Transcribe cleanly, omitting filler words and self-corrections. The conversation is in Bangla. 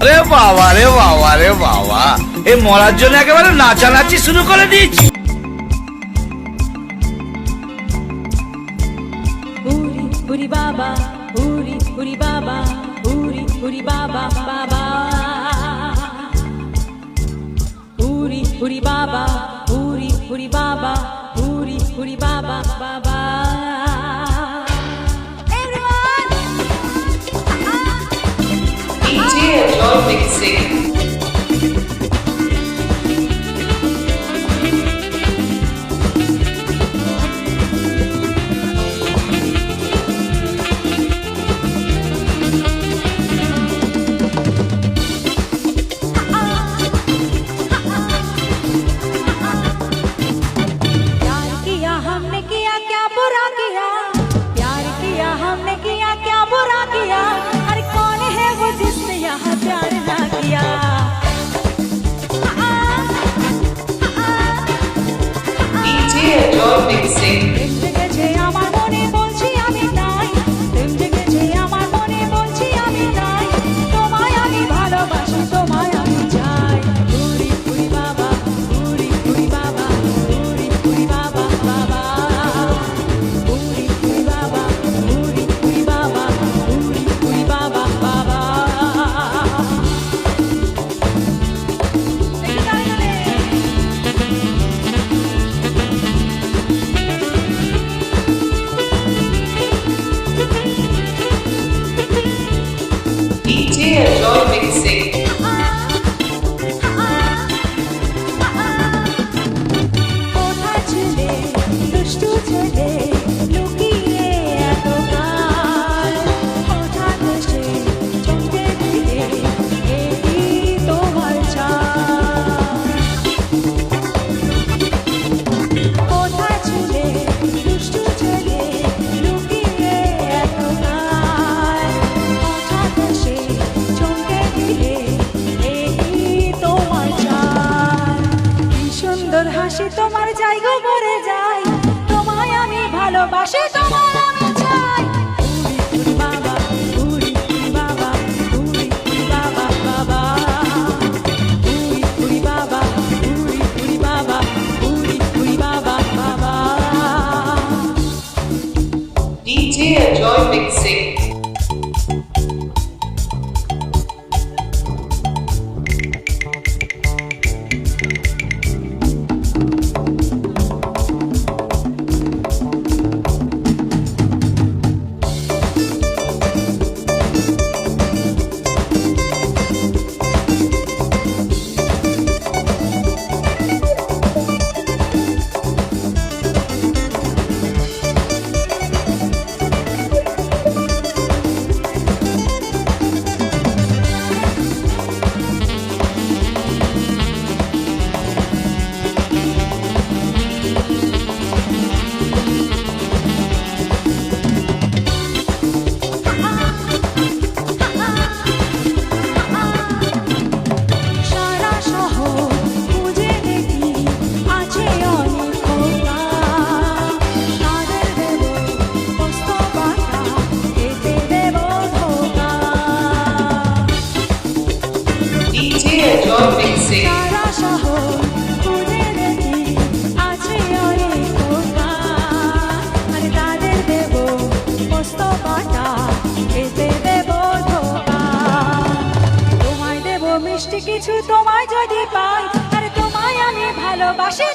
রে বাবা রে বাবা রে বাবা, এই মরার জন্য একেবারে নাচানাচি শুরু করে দিয়েছি। উরি উরি বাবা, উরি উরি বাবা, উরি উরি বাবা বাবা, উরি উরি বাবা, উরি উরি বাবা, উরি উরি বাবা বাবা। DJ Joy Mixing. Joy Mixing. DJ Joy Mixing. হাসি তোমার জায়গা ভরে যায়, তোমায় আমি ভালোবাসি, তোমায় আমি চাই। উরি বাবা, উরি বাবা, উরি বাবা বাবা, উরি বাবা, উরি বাবা, উরি বাবা বাবা। DJ Joy Mixing. Joy Mixing. মিষ্টি কিছু তোমায় যদি পাই, আর তোমায় আমি ভালোবাসি।